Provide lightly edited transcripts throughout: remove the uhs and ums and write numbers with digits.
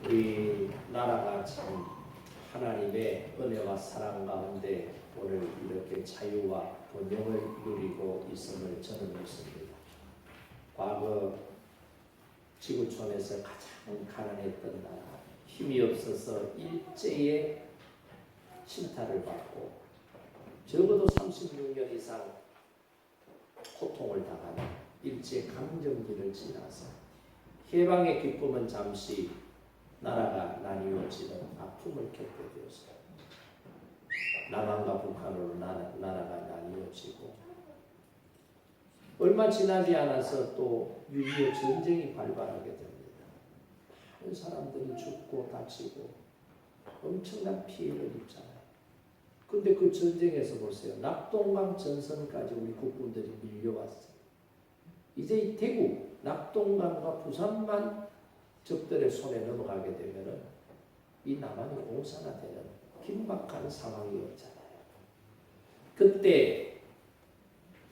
우리 나라가 참 하나님의 은혜와 사랑 가운데 오늘 이렇게 자유와 번영을 누리고 있음을 저는 믿습니다. 과거 지구촌에서 가장 가난했던 나라, 힘이 없어서 일제의 침탈을 받고 적어도 36년 이상 고통을 당하는 일제 강점기를 지나서 해방의 기쁨은 잠시 나라가 나뉘어지는 아픔을 겪게 되었어요. 남한과 북한으로 나라가 나뉘어지고 얼마 지나지 않아서 또 6.25 전쟁이 발발하게 됩니다. 많은 사람들이 죽고 다치고 엄청난 피해를 입잖아요. 근데 그 전쟁에서 보세요. 낙동강 전선까지 우리 국군들이 밀려왔어요. 이제 이 대구, 낙동강과 부산만 적들의 손에 넘어가게 되면은 이 남한이 공사가 되는 긴박한 상황이었잖아요. 그때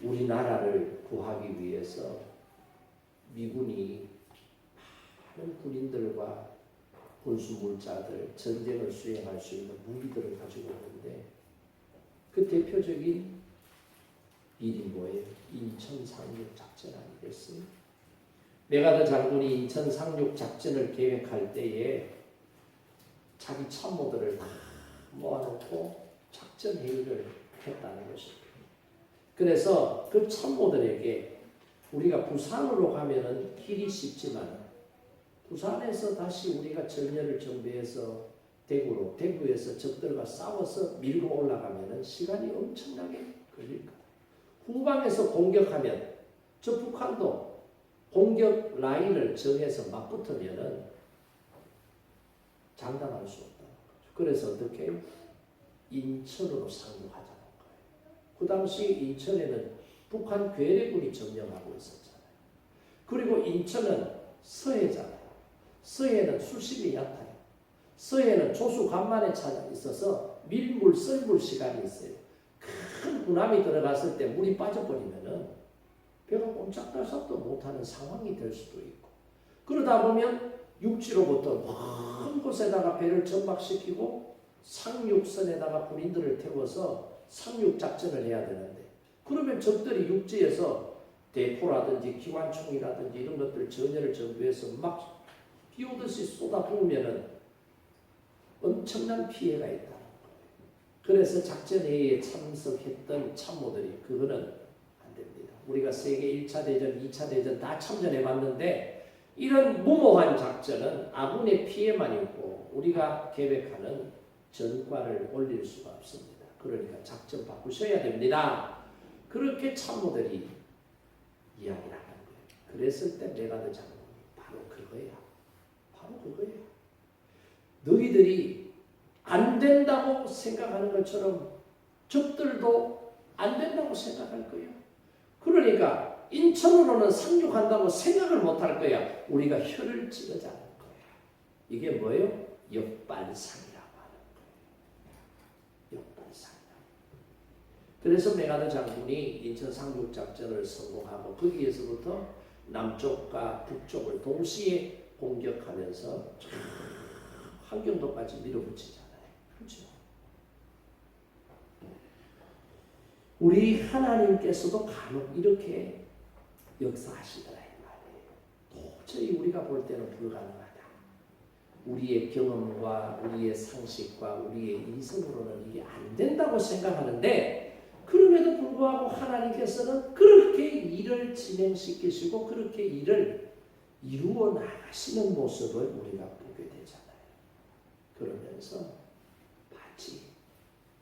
우리나라를 구하기 위해서 미군이 많은 군인들과 군수물자들, 전쟁을 수행할 수 있는 무기들을 가지고 오는데 그 대표적인 일이 뭐예요? 인천 상륙 작전 아니겠습니까? 메가더 장군이 인천 상륙 작전을 계획할 때에 자기 참모들을 다 모아놓고 작전 회의를 했다는 것입니다. 그래서 그 참모들에게 우리가 부산으로 가면은 길이 쉽지만 부산에서 다시 우리가 전열을 정비해서 대구로, 대구에서 적들과 싸워서 밀고 올라가면은 시간이 엄청나게 걸릴 거다. 후방에서 공격하면 저 북한도 공격 라인을 정해서 맞붙으면은 장담할 수 없다. 그래서 어떻게 인천으로 상륙하자는 거예요. 그 당시 인천에는 북한 괴뢰군이 점령하고 있었잖아요. 그리고 인천은 서해잖아요. 서해는 수심이 얕아요. 서해는 조수 간만에 찾아 있어서 밀물, 썰물 시간이 있어요. 큰 군함이 들어갔을 때 물이 빠져버리면은 배가 꼼짝달싹도 못하는 상황이 될 수도 있고, 그러다 보면 육지로부터 먼 곳에다가 배를 전박시키고 상륙선에다가 군인들을 태워서 상륙작전을 해야 되는데, 그러면 적들이 육지에서 대포라든지 기관총이라든지 이런 것들 전열을 정비해서 막 비오듯이 쏟아부으면은 엄청난 피해가 있다는 거예요. 그래서 작전회의에 참석했던 참모들이 그거는 안 됩니다. 우리가 세계 1차 대전, 2차 대전 다 참전해 봤는데 이런 무모한 작전은 아군의 피해만 있고 우리가 계획하는 전과를 올릴 수가 없습니다. 그러니까 작전 바꾸셔야 됩니다. 그렇게 참모들이 이야기를 하는 거예요. 그랬을 때 메가더 장군이 바로 그거야. 바로 그거예요. 너희들이 안 된다고 생각하는 것처럼 적들도 안 된다고 생각할 거예요. 그러니까 인천으로는 상륙한다고 생각을 못할 거야. 우리가 혀를 찌르자는 거야. 이게 뭐예요? 역발상이라고 하는 거예요. 역발상이라고. 그래서 메가더 장군이 인천 상륙 작전을 성공하고 거기에서부터 남쪽과 북쪽을 동시에 공격하면서 함경도까지 밀어붙이잖아요. 그렇죠? 우리 하나님께서도 간혹 이렇게 역사하시더라 이 말이에요. 도저히 우리가 볼 때는 불가능하다. 우리의 경험과 우리의 상식과 우리의 이성으로는 이게 안 된다고 생각하는데, 그럼에도 불구하고 하나님께서는 그렇게 일을 진행시키시고 그렇게 일을 이루어 나가시는 모습을 우리가 보게 되잖아요. 그러면서 마치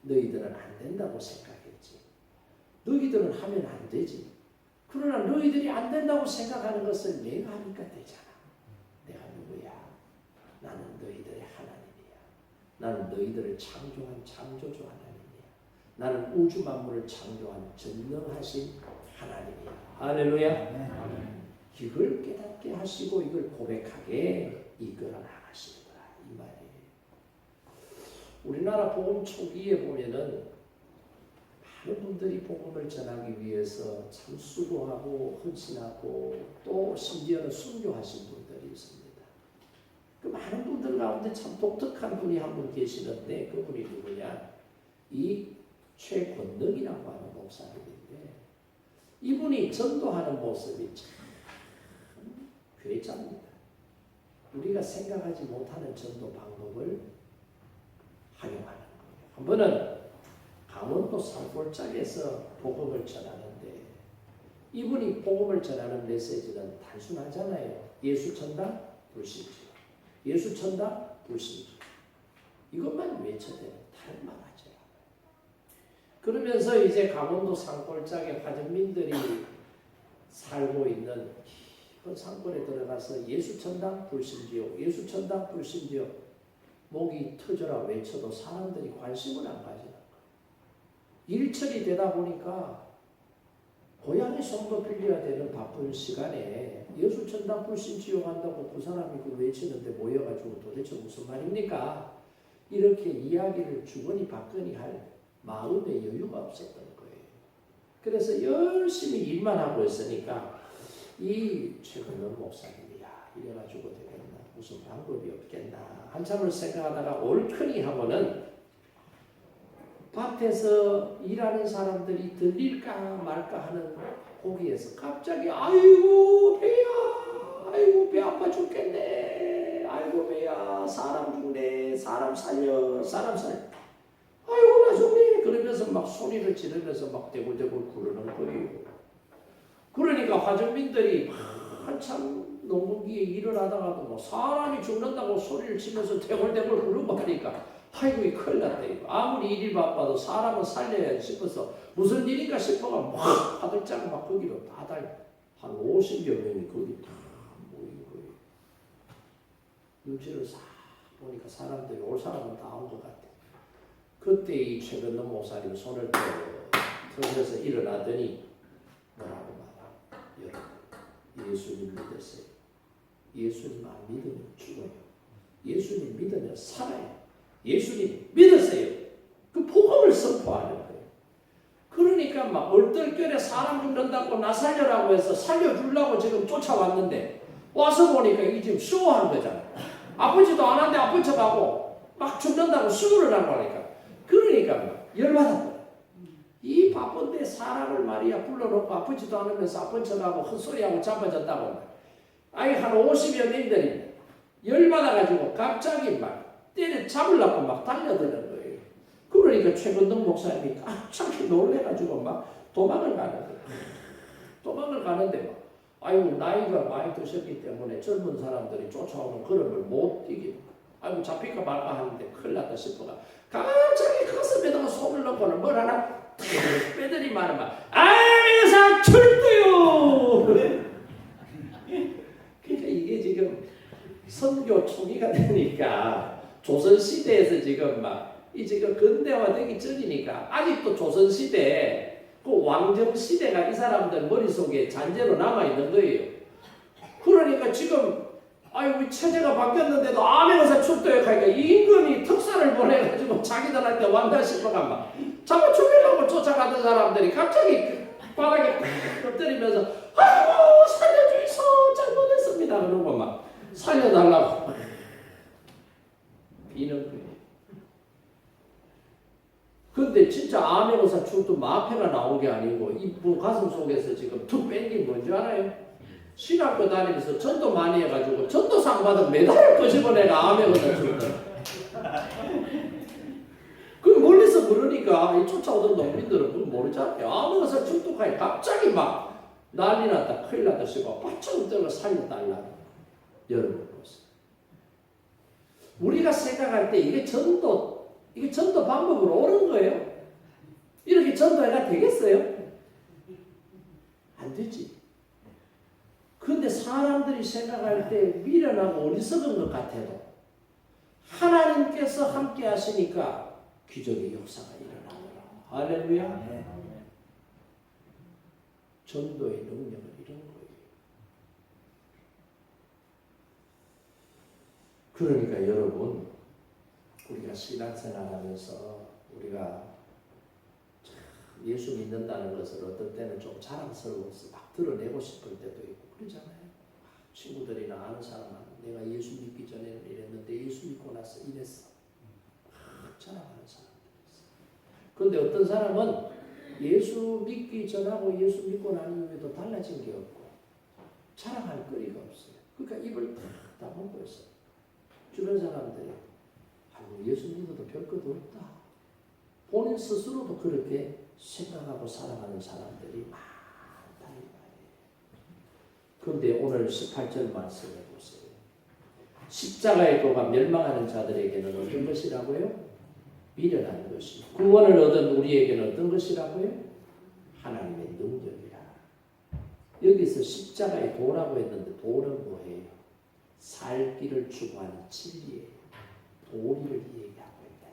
너희들은 안 된다고 생각했지. 너희들은 하면 안 되지. 그러나 너희들이 안 된다고 생각하는 것을 내가 하니까 되잖아. 내가 누구야? 나는 너희들의 하나님이야. 나는 너희들을 창조한 창조주 하나님이야. 나는 우주 만물을 창조한 전능하신 하나님이야. 할렐루야. 이걸 깨닫게 하시고 이걸 고백하게 이끌어 나가시는 거야. 이 말이에요. 우리나라 복음 초기에 보면은 많은 분들이 복음을 전하기 위해서 참 수고하고 헌신하고 또 심지어는 순교하신 분들이 있습니다. 그 많은 분들 가운데 참 독특한 분이 한 분 계시는데 그분이 누구냐? 이 최권덕이라고 하는 목사님인데 이분이 전도하는 모습이 참 괴짜입니다. 우리가 생각하지 못하는 전도 방법을 활용하는 거예요. 한 번은 강원도 산골짜기에서 복음을 전하는데 이분이 복음을 전하는 메시지는 단순하잖아요. 예수 천당 불신주, 예수 천당 불신주 이것만 외쳐대요. 다른 말 하지 않아요. 그러면서 이제 강원도 산골짜기 화전민들이 살고 있는 깊은 산골에 들어가서 예수 천당 불신지요, 예수 천당 불신지요 목이 터져라 외쳐도 사람들이 관심을 안 가지는 거예요. 일처리 되다 보니까 고향에 손도 빌려야 되는 바쁜 시간에 예수 천당 불신지요 한다고 그 사람이 그 외치는데 모여가지고 도대체 무슨 말입니까? 이렇게 이야기를 주거니 받거니 할 마음의 여유가 없었던 거예요. 그래서 열심히 일만 하고 있으니까 이 최근원 목사님이야 이래가지고 되겠나 무슨 방법이 없겠나 한참을 생각하다가 옳거니 하고는 밭에서 일하는 사람들이 들릴까 말까 하는 거기에서 갑자기 아이고 배야 아이고 배 아파 죽겠네 아이고 배야 사람 죽네 사람 살려 사람 살려 아이고 나 죽네 그러면서 막 소리를 지르면서 막 대굴대굴 구르는 거예요. 그러니까 화전민들이 한참 농부기에 일을 하다가도 뭐 사람이 죽는다고 소리를 치면서 대굴대굴 구르고 하니까 아이고 이 큰일 났다 이거. 아무리 일이 바빠도 사람은 살려야 싶어서 무슨 일인가 싶어가 막 화들짝 막 거기로 다 달려 한 50여 명이 거기 다 모인 거예요. 눈치를 싹 보니까 사람들이 올 사람은 다 온 것 같아. 그때 이 최근원 목사님 손을 털면서 일어나더니 뭐라고 말하? 여러분 예수님 믿으세요. 예수님 안 믿으면 죽어요. 예수님 믿으면 살아요. 예수님 믿으세요. 그 복음을 선포하는 거예요. 그러니까 막 얼떨결에 사람 죽는다고 나 살려라고 해서 살려주려고 지금 쫓아왔는데 와서 보니까 이게 지금 쇼하는 거잖아요. 아프지도 않았는데 아픈 척하고 막 죽는다고 수고를 하고 하니까 그러니까 막 열받았어요. 이 바쁜데 사람을 말이야 불러놓고 아프지도 않으면서 아픈 척하고 헛소리하고 잡아졌다고 아니 한 50여 명들이 열받아가지고 갑자기 막 때려 잡으려고 막 달려드는 거예요. 그러니까 최근동 목사님이 깜짝 놀래가지고 막 도망을 가는 거예요. 도망을 가는데 막 아이고 나이가 많이 드셨기 때문에 젊은 사람들이 쫓아오는 걸음을 못 이기고 아이고 잡힐까 말까 하는데 큰일 났다 싶어가 갑자기 가슴에다가 손을 넣고는 뭘 하나 빼더니만 아이사 출두요. 그러니까 이게 지금 선교 초기가 되니까 조선시대에서 지금 막 이 지금 근대화되기 전이니까 아직도 조선시대 그 왕정시대가 이 사람들 머릿속에 잔재로 남아있는 거예요. 그러니까 지금 아이고 체제가 바뀌었는데도 아메가사 출도에 가니까 임금이 특사를 보내가지고 자기들한테 완다 싶어가 막 잡아 죽이려고 쫓아가던 사람들이 갑자기 바닥에 엎드리면서 아이고 살려주이소 잘못했습니다 그러고 막 살려달라고 비는 거예요. 근데 진짜 아메고사 출도 마패가 나온 게 아니고 이분 가슴 속에서 지금 툭 뺀 게 뭔지 알아요? 신학교 다니면서 전도 많이 해가지고 전도상 받은 메달을 끄집어 내가 아메고사 출도. 그 멀리서 부르니까 이 쫓아오던 농민들은 그걸 모르잖아요. 아메고사 출도까지 갑자기 막 난리 났다 큰일 났다 싶어 바짝 떨어 살려달라. 여러분 보세요. 우리가 생각할 때 이게 전도 방법으로 옳은 거예요? 이렇게 전도해가 되겠어요? 안 되지. 그런데 사람들이 생각할 때 미련하고 어리석은 것 같아도 하나님께서 함께 하시니까 기적의 역사가 일어나더라. 할렐루야. 네. 전도의 능력은 이런 거예요. 그러니까 여러분 우리가 신앙생활하면서 우리가 예수 믿는다는 것을 어떤 때는 좀 자랑스러워서 막 드러내고 싶을 때도 있고 그러잖아요. 친구들이나 아는 사람한테 내가 예수 믿기 전에는 이랬는데 예수 믿고 나서 이랬어. 막 자랑하는 사람들이 있어. 그런데 어떤 사람은 예수 믿기 전하고 예수 믿고 난 이후에도 달라진 게 없고 자랑할 거리가 없어요. 그러니까 입을 탁 다물고 있어요. 주변 사람들이 아이고 예수 믿어도 별것도 없다. 본인 스스로도 그렇게 생각하고 살아가는 사람들이 많다 이 말이에요. 그런데 오늘 18절 말씀해 보세요. 십자가의 도가 멸망하는 자들에게는 어떤 것이라고요? 미련한 것이. 구원을 얻은 우리에게는 어떤 것이라고요? 하나님의 능력이라. 여기서 십자가의 도라고 했는데 도는 뭐예요? 살 길을 추구하는 진리예요. 도리를 얘기하고 있다.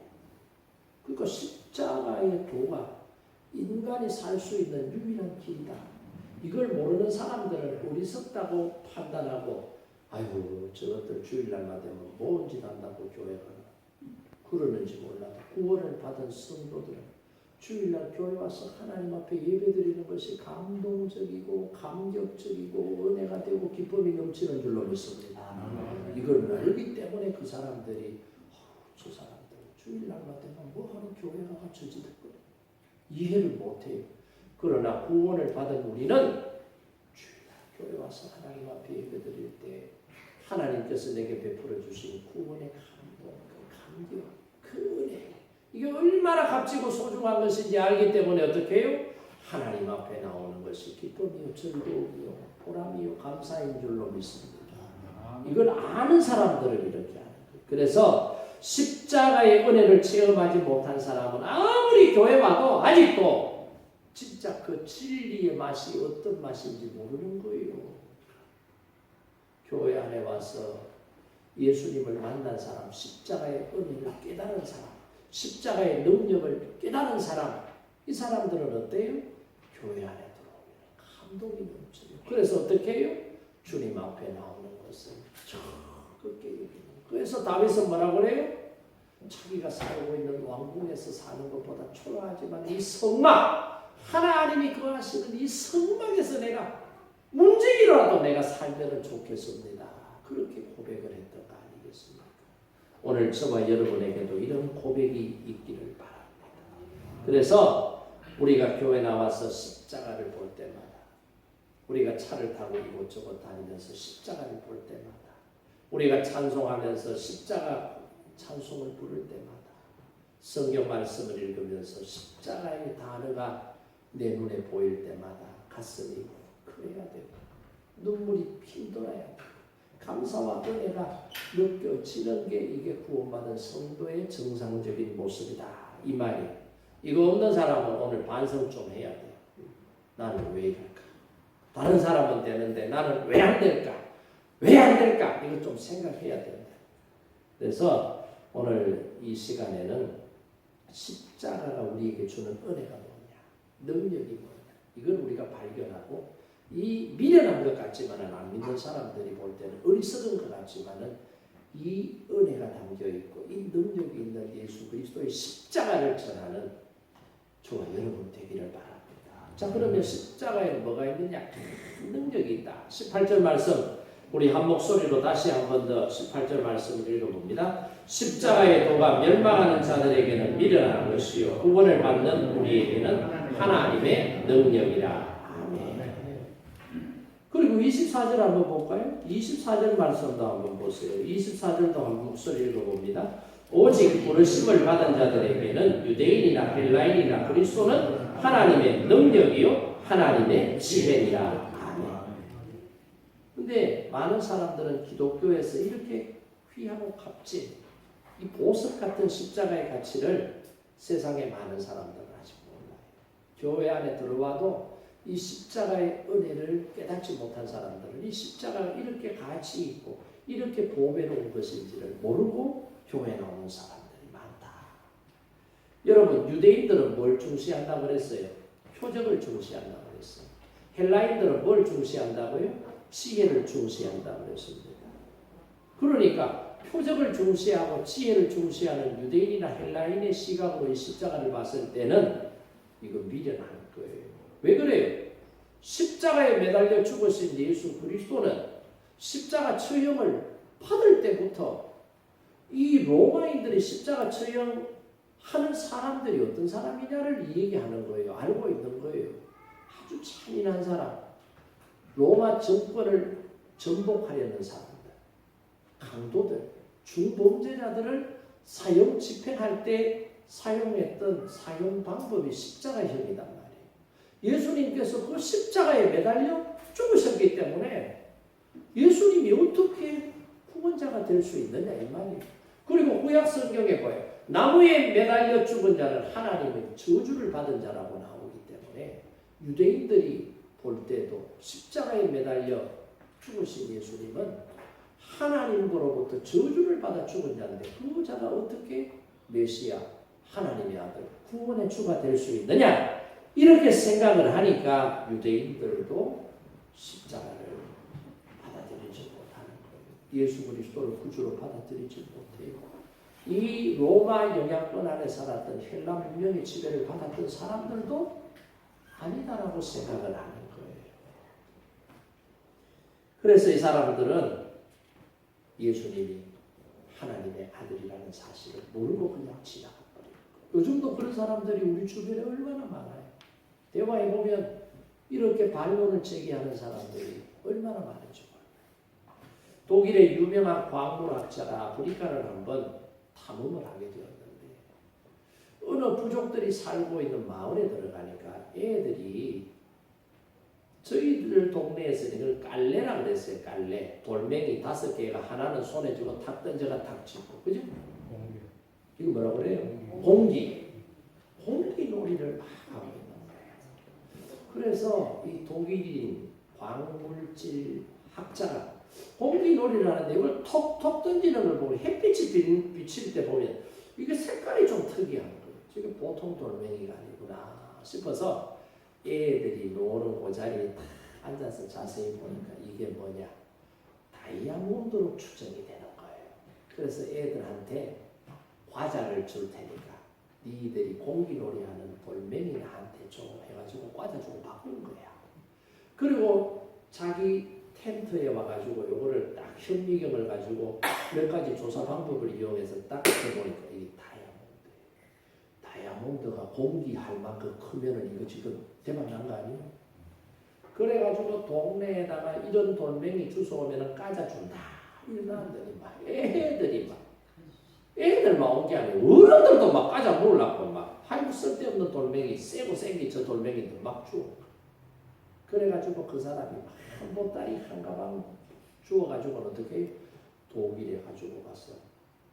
그러니까 십자가의 도가 인간이 살 수 있는 유일한 길이다. 이걸 모르는 사람들은 어리석다고 판단하고 아이고 저것들 주일날만 되면 뭔 짓 한다고 교회 가나 그러는지 몰라도 구원을 받은 성도들은 주일날 교회 와서 하나님 앞에 예배드리는 것이 감동적이고 감격적이고 은혜가 되고 기쁨이 넘치는 줄로 믿습니다. 이걸 알기 때문에 그 사람들이 저 사람들 주일날만 되면 뭐하러 교회 가가 저지됐거든 이해를 못해요. 그러나 구원을 받은 우리는 주일날 교회 와서 하나님 앞에 예배드릴 때 하나님께서 내게 베풀어 주신 구원의 감동, 그 감격, 그 은혜 이게 얼마나 값지고 소중한 것인지 알기 때문에 어떻게 해요? 하나님 앞에 나오는 것이 기쁨이요 즐거움이요 보람이요 감사인 줄로 믿습니다. 이걸 아는 사람들을 이렇게 하는 거예요. 그래서 십자가의 은혜를 체험하지 못한 사람은 아무리 교회 와도 아직도 진짜 그 진리의 맛이 어떤 맛인지 모르는 거예요. 교회 안에 와서 예수님을 만난 사람, 십자가의 은혜를 깨달은 사람, 십자가의 능력을 깨달은 사람, 이 사람들은 어때요? 교회 안에 들어오면 감동이 넘쳐요. 그래서 어떻게 해요? 주님 앞에 나오는 것을 적극게 여기는. 그래서 다윗은 뭐라고 그래요? 자기가 살고 있는 왕궁에서 사는 것보다 초라하지만 이 성막, 하나님이 거하시는 이 성막에서 내가 문제기라도 내가 살면 좋겠습니다. 그렇게 고백을 했던 거 아니겠습니까? 오늘 저와 여러분에게도 이런 고백이 있기를 바랍니다. 그래서 우리가 교회 나와서 십자가를 볼 때마다 우리가 차를 타고 이곳저곳 다니면서 십자가를 볼 때마다 우리가 찬송하면서 십자가 찬송을 부를 때마다 성경 말씀을 읽으면서 십자가의 단어가 내 눈에 보일 때마다 가슴이 그래야 되고 눈물이 핑돌아야 되고 감사와 은혜가 느껴지는 게 이게 구원받은 성도의 정상적인 모습이다. 이 말이 이거 없는 사람은 오늘 반성 좀 해야 돼요. 나는 왜 이럴까? 다른 사람은 되는데 나는 왜 안 될까? 왜 안 될까? 이거 좀 생각해야 된다. 그래서 오늘 이 시간에는 십자가가 우리에게 주는 은혜가 뭐냐? 능력이 뭐냐? 이걸 우리가 발견하고 이 미련한 것 같지만은 안 믿는 사람들이 볼 때는 어리석은 것 같지만은 이 은혜가 담겨 있고 이 능력이 있는 예수 그리스도의 십자가를 전하는 저와 여러분 되기를 바랍니다. 자, 그러면 십자가에는 뭐가 있느냐? 큰 능력이 있다. 18절 말씀 우리 한 목소리로 다시 한 번 더 18절 말씀을 읽어봅니다. 십자가의 도가 멸망하는 자들에게는 미련한 것이요 구원을 받는 우리에게는 하나님의 능력이라. 그리고 24절 한번 볼까요? 24절 말씀도 한번 보세요. 24절도 한 목소리 읽어봅니다. 오직 부르심을 받은 자들에게는 유대인이나 헬라인이나 그리스도는 하나님의 능력이요 하나님의 지혜니라. 아멘. 근데 많은 사람들은 기독교에서 이렇게 귀하고 값진 이 보석 같은 십자가의 가치를 세상에 많은 사람들은 아직 몰라요. 교회 안에 들어와도 이 십자가의 은혜를 깨닫지 못한 사람들은 이 십자가가 이렇게 가치 있고 이렇게 보배로운 것인지를 모르고 교회에 나오는 사람들이 많다. 여러분 유대인들은 뭘 중시한다고 그랬어요? 표적을 중시한다고 그랬어요. 헬라인들은 뭘 중시한다고요? 지혜를 중시한다고 그랬습니다. 그러니까 표적을 중시하고 지혜를 중시하는 유대인이나 헬라인의 시각으로 이 십자가를 봤을 때는 이거 미련한 거예요. 왜 그래요? 십자가에 매달려 죽으신 예수 그리스도는 십자가 처형을 받을 때부터 이 로마인들이 십자가 처형하는 사람들이 어떤 사람이냐를 얘기하는 거예요. 알고 있는 거예요. 아주 잔인한 사람, 로마 정권을 전복하려는 사람들, 강도들, 중범죄자들을 사형 집행할 때 사용했던 사형 방법이 십자가형이단 말이에요. 예수님께서 그 십자가에 매달려 죽으셨기 때문에 예수님이 어떻게 구원자가 될 수 있느냐 이 말이에요. 그리고 구약 성경에 봐요. 나무에 매달려 죽은 자는 하나님의 저주를 받은 자라고 나오기 때문에 유대인들이 볼 때도 십자가에 매달려 죽으신 예수님은 하나님으로부터 저주를 받아 죽은 자인데 그 자가 어떻게 메시아 하나님의 아들 구원의 주가 될 수 있느냐 이렇게 생각을 하니까 유대인들도 십자가를 받아들이지 못하는 거예요. 예수 그리스도를 구주로 받아들이지 못해요. 이 로마 영향권 안에 살았던 헬라 문명의 지배를 받았던 사람들도 아니다라고 생각을 하는 거예요. 그래서 이 사람들은 예수님이 하나님의 아들이라는 사실을 모르고 그냥 지나가 버리는 거예요. 요즘도 그런 사람들이 우리 주변에 얼마나 많아요. 대화해보면 이렇게 반론을 제기하는 사람들이 얼마나 많은지 몰라요. 독일의 유명한 광물학자가 아프리카를 한번 탐험을 하게 되었는데 어느 부족들이 살고 있는 마을에 들어가니까 애들이 저희들 동네에서는 이걸 깔레라 그랬어요. 깔레. 돌멩이 5개가 하나는 손에 쥐고 탁 던져가 탁 치고. 그죠? 공기. 이거 뭐라고 그래요? 공기. 공기 놀이를 막 하고 있는 거예요. 그래서 이 독일인 광물질 학자가 공기 놀이를 하는데 이걸 톡톡 던지는 걸 보고 햇빛이 비칠 때 보면 이게 색깔이 좀 특이한 거예요. 저게 보통 돌멩이가 아니구나 싶어서 애들이 노는 그 자리에 딱 앉아서 자세히 보니까 이게 뭐냐 다이아몬드로 추정이 되는 거예요. 그래서 애들한테 과자를 줄 테니까 니들이 공기놀이하는 돌멩이 나한테 줘 해가지고 과자 주고 바꾼 거야. 그리고 자기 텐트에 와가지고 요거를 딱 현미경을 가지고 몇 가지 조사 방법을 이용해서 딱 해보니까 이게 다이아몬드가 공기할 만큼 크면은 이거 지금 대박 난 거 아니에요? 그래가지고 동네에다가 이런 돌멩이 주워오면은 까자준다. 이러더니 막 애들만 온 게 아니에요. 어른들도 막 까자 먹으려고 막 아이고 쓸데없는 돌멩이 세고 생기 저 돌멩이들 막 주워. 그래가지고 그 사람이 막 한 보따리 한 가방 주워가지고는 어떻게 독일에 가지고 가서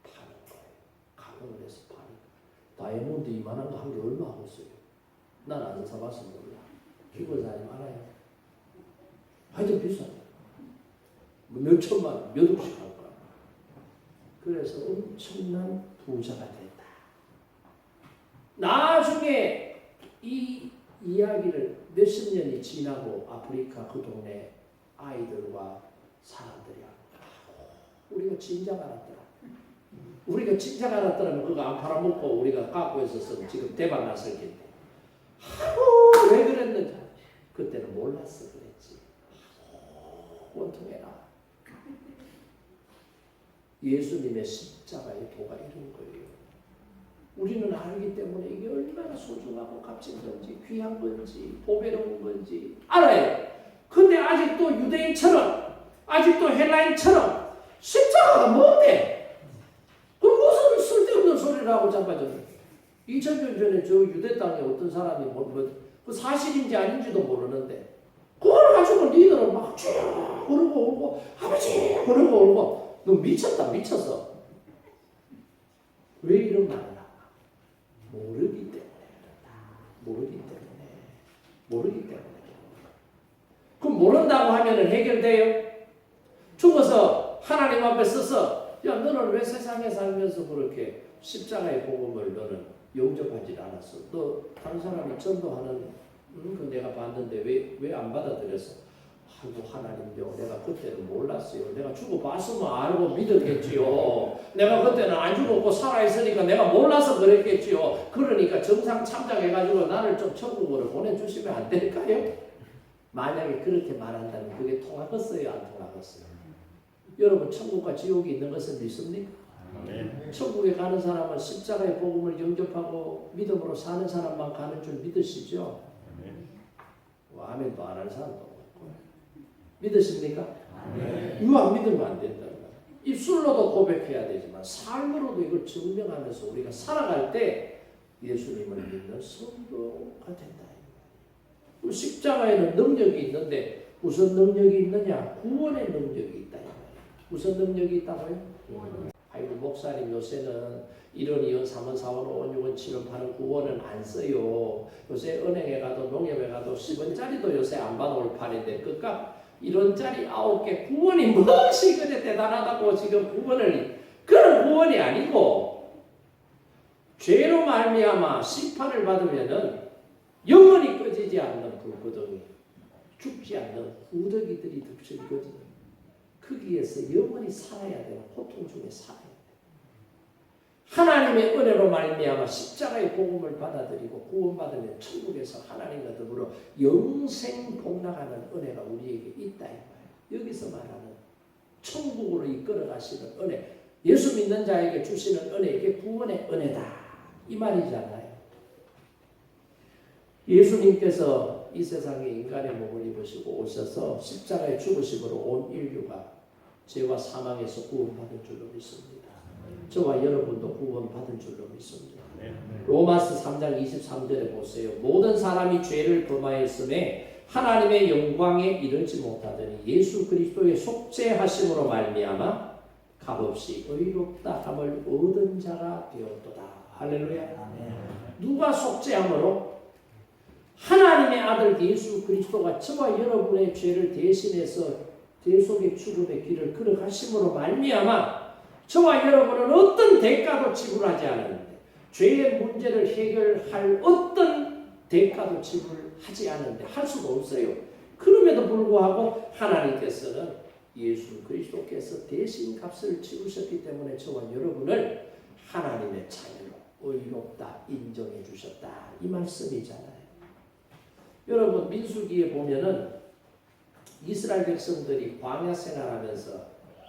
파는 거예요. 가공을 해서 파니까 다이아몬드 이만한 거 한 게 얼마 하겠어요? 난 안 사봐서 몰라. 기본 사람이 많아요. 하여튼 비싸요. 몇 천만 원, 몇 억씩 할 거야. 그래서 엄청난 부자가 됐다. 나중에 이 이야기를 몇십 년이 지나고 아프리카 그 동네 아이들과 사람들이 우리가 진작 알았더라. 우리가 진작 알았더라면 그거 안 팔아먹고 우리가 갖고 있었으면 지금 대박 났을 텐데. 왜 그랬는지 그때는 몰랐어 그랬지. 원통해라. 예수님의 십자가의 도가 이런 거예요. 우리는 알기 때문에 이게 얼마나 소중하고 값진 건지 귀한 건지 보배로운 건지 알아요. 근데 아직도 유대인처럼 아직도 헬라인처럼 십자가가 뭔데? 그 무슨 쓸데없는 소리를 하고 자빠졌네. 2000년 전에 저 유대 땅에 어떤 사람이 그 사실인지 아닌지도 모르는데 그걸 가지고 니들은 막 쭉 그러고 오고 아버지 그러고 오고 너 미쳤다 미쳤어. 왜 이런 말을 하나? 모르기 때문에 모르기 때문에 그럼 모른다고 하면은 해결돼요? 죽어서 하나님 앞에 서서 야 너는 왜 세상에 살면서 그렇게 십자가의 복음을 너는 영접하지 않았어? 너 다른 사람이 전도하는 그 내가 봤는데 왜 안 받아들였어? 아이고 하나님요 내가 그때는 몰랐어요. 내가 죽어봤으면 알고 믿었겠지요. 내가 그때는 안 죽었고 살아있으니까 내가 몰라서 그랬겠지요. 그러니까 정상 참작해가지고 나를 좀 천국으로 보내주시면 안 될까요? 만약에 그렇게 말한다면 그게 통하겠어요? 안 통하겠어요? 여러분 천국과 지옥이 있는 것을 믿습니까? 천국에 가는 사람은 십자가의 복음을 영접하고 믿음으로 사는 사람만 가는 줄 믿으시죠? 아멘도 안 하는 사람도 없고. 믿으십니까? 이거 안 믿으면 안 된다는 거예요. 입술로도 고백해야 되지만 삶으로도 이걸 증명하면서 우리가 살아갈 때 예수님을 믿는 성도가 된다. 십자가에는 능력이 있는데 무슨 능력이 있느냐? 구원의 능력이 있다. 무슨 능력이 있다고요? 아이고 목사님 요새는 1원, 2원, 3원, 4원, 5원, 6원, 7원, 8원, 9원은 안 써요. 요새 은행에 가도 농협에 가도 10원짜리도 요새 안 받아올 판인데 그깟 1원짜리 9개 9원이 무엇이 그래 대단하다고 지금 9원을 그런 9원이 아니고 죄로 말미암아 심판을 받으면은 영원히 꺼지지 않는 불구덩이 죽지 않는 후더기들이 덮쳐지거든요. 거기에서 영원히 살아야 돼요. 고통 중에 살아야 돼요. 하나님의 은혜로 말미암아 십자가의 복음을 받아들이고 구원받으면 천국에서 하나님과 더불어 영생 복락하는 은혜가 우리에게 있다. 여기서 말하는 천국으로 이끌어 가시는 은혜, 예수 믿는 자에게 주시는 은혜, 이게 구원의 은혜다 이 말이잖아요. 예수님께서 이 세상에 인간의 몸을 입으시고 오셔서 십자가의 죽으심으로 온 인류가 죄와 사망에서 구원받은 줄로 믿습니다. 저와 여러분도 구원받은 줄로 믿습니다. 로마서 3장 23절에 보세요. 모든 사람이 죄를 범하였음에 하나님의 영광에 이르지 못하더니 예수 그리스도의 속죄하심으로 말미암아 값없이 의롭다 함을 얻은 자가 되었도다. 할렐루야. 누가 속죄함으로? 하나님의 아들 예수 그리스도가 저와 여러분의 죄를 대신해서 대속의 죽음의 길을 걸어가심으로 말미암아 저와 여러분은 어떤 대가도 지불하지 않았는데 죄의 문제를 해결할 어떤 대가도 지불하지 않는데 할 수가 없어요. 그럼에도 불구하고 하나님께서는 예수 그리스도께서 대신 값을 치르셨기 때문에 저와 여러분을 하나님의 자녀로 의롭다 인정해 주셨다 이 말씀이잖아요. 여러분 민수기에 보면은 이스라엘 백성들이 광야 생활하면서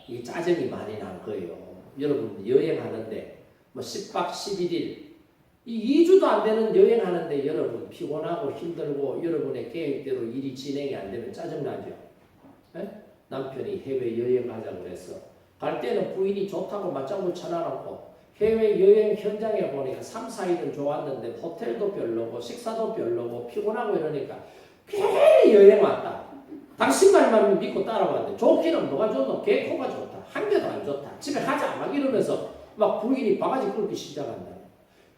이 짜증이 많이 난 거예요. 여러분 여행하는데 뭐 10박 11일 이 2주도 안 되는 여행하는데 여러분 피곤하고 힘들고 여러분의 계획대로 일이 진행이 안 되면 짜증나죠. 에? 남편이 해외 여행 가자고 그래서 갈 때는 부인이 좋다고 맞장구 쳐놔놓고 해외여행 현장에 보니까 3, 4일은 좋았는데 호텔도 별로고 식사도 별로고 피곤하고 이러니까 괜히 여행 왔다. 당신 말만 믿고 따라왔는데 좋기는 뭐가 좋노? 개코가 좋다. 한 개도 안 좋다. 집에 가자 막 이러면서 막 부인이 바가지 긁기 시작한다.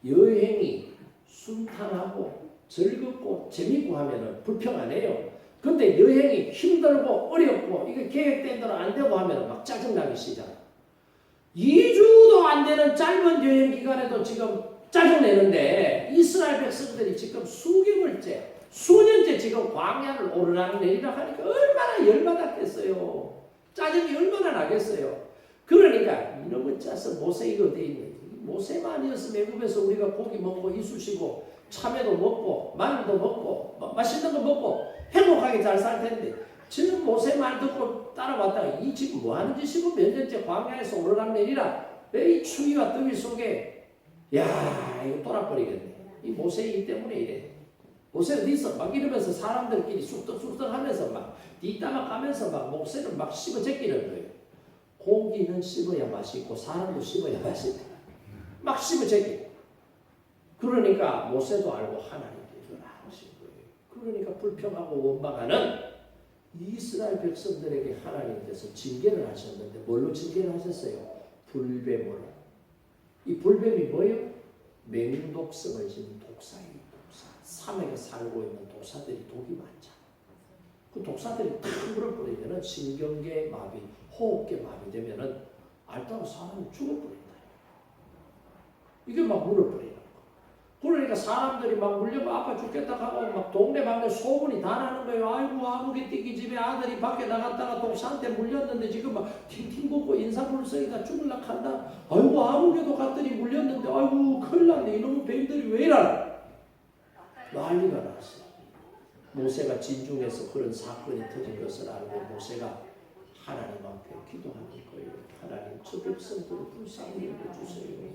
여행이 순탄하고 즐겁고 재밌고 하면은 불평 안 해요. 근데 여행이 힘들고 어렵고 이게 계획된 대로 안 되고 하면은 막 짜증나기 시작해. 2주도 안 되는 짧은 여행 기간에도 지금 짜증내는데 이스라엘 백성들이 지금 수개월째, 수년째 지금 광야를 오르락 내리락 하니까 얼마나 열받았겠어요. 짜증이 얼마나 나겠어요. 그러니까 이놈의 짜서 모세가 어디 있는지 모세만 아니었으면 애굽에서 우리가 고기 먹고 이쑤시고 참외도 먹고 마늘도 먹고 맛있는 거 먹고 행복하게 잘 살 텐데 지금 모세 말 듣고 따라왔다가 이 지금 뭐 하는 짓이고 몇 년째 광야에서 오르락내리락 이 추위와 더위 속에 야 이거 돌아버리겠네. 이 모세이기 때문에 이래. 모세 어디 있어? 막 이러면서 사람들끼리 쑥덕쑥덕 하면서 막 뒷담화 까면서 막 목새를 막 씹어 제끼는 거예요. 고기는 씹어야 맛있고 사람도 씹어야 맛있다. 막 씹어 제끼. 그러니까 모세도 알고 하나님께서 하신 거예요. 그러니까 불평하고 원망하는 이스라엘 백성들에게 하나님께서 징계를 하셨는데 뭘로 징계를 하셨어요? 불뱀으로. 이 불뱀이 뭐예요? 맹독성을 지닌 독사예요. 독사. 산에 살고 있는 독사들이 독이 많잖아. 그 독사들이 탁 물어버리면은 신경계 마비, 호흡계 마비 되면은 알다가 사람이 죽어버린다. 이게 막 물어버리는 거. 그러니까 사람들이 막 물려고 아파 죽겠다 하고 막 동네방네 소문이 다 나는 거예요. 아이고 아무개띠기 집에 아들이 밖에 나갔다가 독사한테 물렸는데 지금 막 팅팅 붓고 인사불성이다 죽을라 한다. 아이고 아무개도 갔더니 물렸는데 아이고 큰일 났네. 이놈의 뱀들이 왜 이러나. 난리가 났어. 모세가 진중에서 그런 사건이 터진 것을 알고 모세가 하나님 앞에 기도하는 거예요. 하나님 저 백성들을 불쌍히 여겨주세요.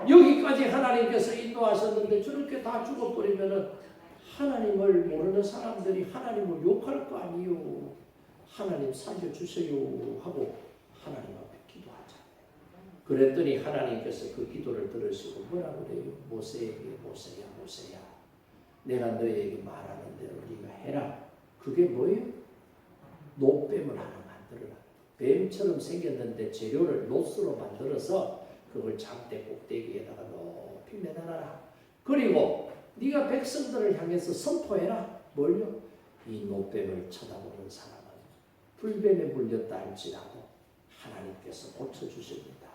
여기까지 하나님께서 인도하셨는데 저렇게 다 죽어버리면은 하나님을 모르는 사람들이 하나님을 욕할 거 아니요. 하나님 살려주세요 하고 하나님 앞에 기도하잖아요. 그랬더니 하나님께서 그 기도를 들으시고 뭐라 그래요? 모세에게 모세야 내가 너에게 말하는 대로 네가 해라. 그게 뭐예요? 노뱀을 하나 만들어라. 뱀처럼 생겼는데 재료를 노스로 만들어서 그걸 장대 꼭대기에다가 높이 매달아라. 그리고 네가 백성들을 향해서 선포해라. 뭘요? 이 노뱀을 쳐다보는 사람은 불뱀에 물렸다 할지라도 하나님께서 고쳐주십니다.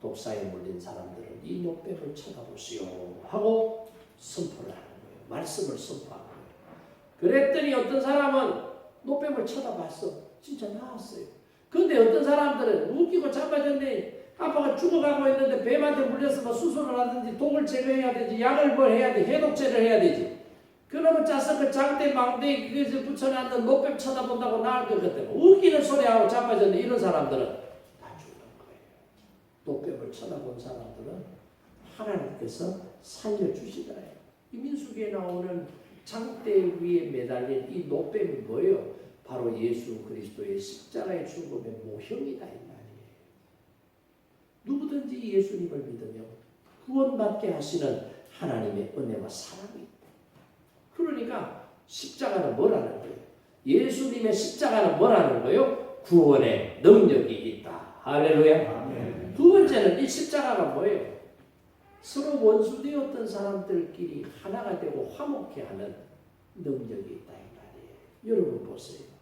독사에 물린 사람들은 이 노뱀을 쳐다보시오 하고 선포를 하는 거예요. 말씀을 선포하는 거예요. 그랬더니 어떤 사람은 노뱀을 쳐다봤어. 진짜 나았어요. 근데 어떤 사람들은 웃기고 자빠졌네. 아빠가 죽어가고 있는데 뱀한테 물려서 뭐 수술을 하든지 독을 제거해야 되지, 약을 뭘 해야 돼, 해독제를 해야 되지. 그러면 짜서 그 장대 망대에 그것을 붙여놨는 노뱀 쳐다본다고 나을 것 같아. 웃기는 소리하고 자빠졌네. 이런 사람들은 다 죽는 거예요. 노뱀을 쳐다본 사람들은 하나님께서 살려주시더래요. 이 민수기에 나오는 장대 위에 매달린 이 노뱀이 뭐예요? 바로 예수 그리스도의 십자가의 죽음의 모형이다 이 말이에요. 누구든지 예수님을 믿으면 구원받게 하시는 하나님의 은혜와 사랑이 있다. 그러니까 십자가는 뭐라는 거예요? 예수님의 십자가는 뭐라는 거예요? 구원의 능력이 있다. 할렐루야. 아멘. 두 번째는 이 십자가가 뭐예요? 서로 원수되었던 사람들끼리 하나가 되고 화목해 하는 능력이 있다 이 말이에요. 여러분 보세요.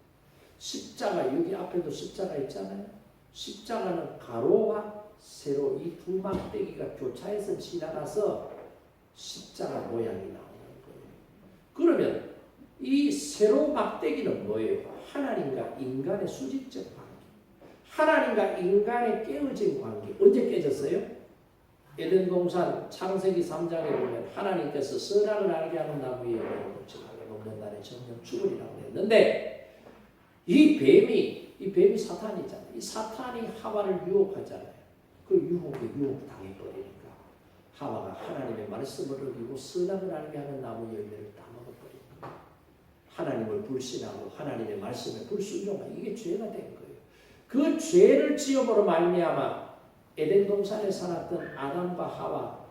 십자가 여기 앞에도 십자가 있잖아요. 십자가는 가로와 세로 이 두 막대기가 교차해서 지나가서 십자가 모양이 나오는 거예요. 그러면 이 세로 막대기는 뭐예요? 하나님과 인간의 수직적 관계. 하나님과 인간의 깨어진 관계. 언제 깨졌어요? 에덴 동산 창세기 3장에 보면 하나님께서 선악을 알게 하는 나무 위에 먹지 말라 먹는 날에 정령 죽으리라고 했는데 이 뱀이 사탄이잖아요. 이 사탄이 하와를 유혹하잖아요. 그 유혹에 유혹당해버리니까 하와가 하나님의 말씀을 어기고 선악을 알게 하는 나무 열매를 다 먹어버립니다. 하나님을 불신하고 하나님의 말씀에 불순종하고 이게 죄가 된 거예요. 그 죄를 지음으로 말미암아 에덴 동산에 살았던 아담과 하와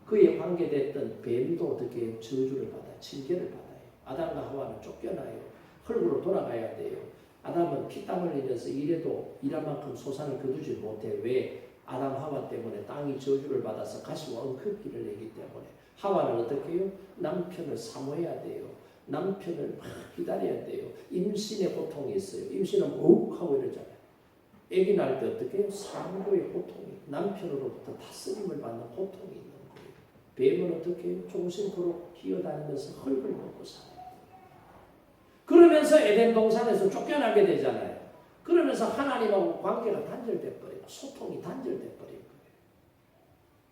그에 관계됐던 뱀도 어떻게 해요? 저주를 받아 징계를 받아요. 아담과 하와는 쫓겨나요. 흙으로 돌아가야 돼요. 아담은 피땀 흘리면서 일해도 일한 만큼 소산을 거두지 못해. 왜? 아담 하와 때문에 땅이 저주를 받아서 가시와 엉크기를 내기 때문에. 하와는 어떻게 해요? 남편을 사모해야 돼요. 남편을 막 기다려야 돼요. 임신의 고통이 있어요. 임신은 욱 하고 이러잖아요. 아기 낳을 때 어떻게 해요? 산고의 고통이, 남편으로부터 다스림을 받는 고통이 있는 거예요. 뱀은 어떻게 해요? 종신토록 기어다니면서 흙을 먹고 살아요. 그러면서 에덴 동산에서 쫓겨나게 되잖아요. 그러면서 하나님하고 관계가 단절돼 버리고 소통이 단절돼 버린 거예요.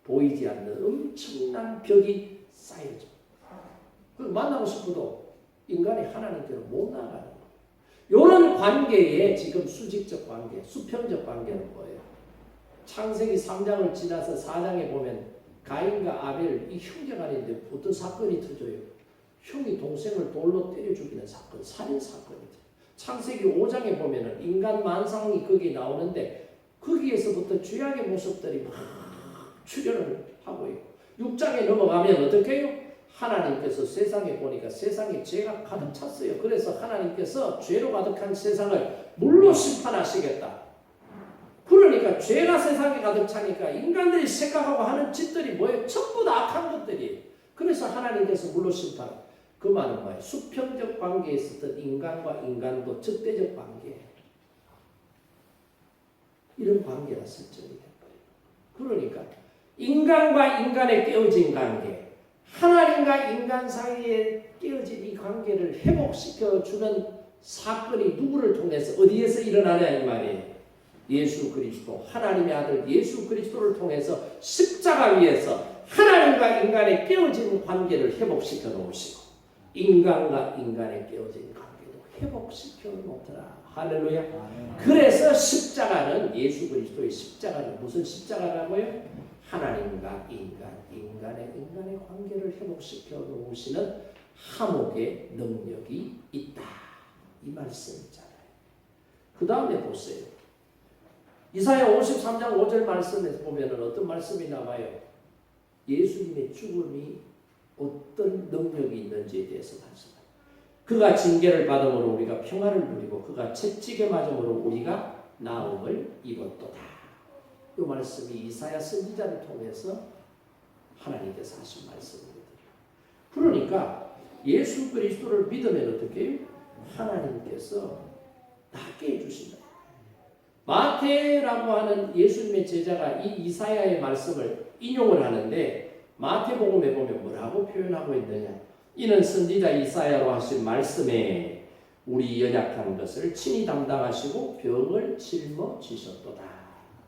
보이지 않는 엄청난 벽이 쌓여져. 그걸 만나고 싶어도 인간이 하나님께로 못 나가는 거예요. 이런 관계에 지금 수직적 관계, 수평적 관계는 뭐예요? 창세기 3장을 지나서 4장에 보면 가인과 아벨 이 형제간인데 어떤 사건이 터져요? 형이 동생을 돌로 때려 죽이는 사건, 살인 사건이죠. 창세기 5장에 보면은 인간 만상이 거기 나오는데 거기에서부터 죄악의 모습들이 막 출현을 하고 있고 6장에 넘어가면 어떻게 해요? 하나님께서 세상에 보니까 세상에 죄가 가득 찼어요. 그래서 하나님께서 죄로 가득한 세상을 물로 심판하시겠다. 그러니까 죄가 세상에 가득 차니까 인간들이 생각하고 하는 짓들이 뭐예요? 전부 다 악한 것들이에요. 그래서 하나님께서 물로 심판. 그 말은 뭐예요? 수평적 관계에 있었던 인간과 인간도 적대적 관계. 이런 관계가 설정이 돼버려요. 그러니까 인간과 인간의 깨어진 관계, 하나님과 인간 사이에 깨어진 이 관계를 회복시켜주는 사건이 누구를 통해서 어디에서 일어나냐 이 말이에요. 예수 그리스도, 하나님의 아들 예수 그리스도를 통해서 십자가 위에서 하나님과 인간의 깨어진 관계를 회복시켜 놓으시고 인간과 인간의 깨어진 관계도 회복시켜 놓더라. 할렐루야. 그래서 십자가는 예수 그리스도의 십자가는 무슨 십자가라고요? 하나님과 인간의 관계를 회복시켜 놓으시는 화목의 능력이 있다. 이 말씀이잖아요. 그 다음에 보세요. 이사야 53장 5절 말씀에 보면 어떤 말씀이 나와요? 예수님의 죽음이 어떤 능력이 있는지에 대해서 말씀합니다. 그가 징계를 받음으로 우리가 평화를 누리고 그가 채찍에 맞음으로 우리가 나음을 입었도다. 이 말씀이 이사야 선지자를 통해서 하나님께서 하신 말씀입니다. 그러니까 예수 그리스도를 믿으면 어떻게 해요? 하나님께서 낫게 해주신다. 마태라고 하는 예수님의 제자가 이 이사야의 말씀을 인용을 하는데 마태복음에 보면 뭐라고 표현하고 있느냐? 이는 선지자 이사야로 하신 말씀에 우리 연약한 것을 친히 담당하시고 병을 짊어지셨도다.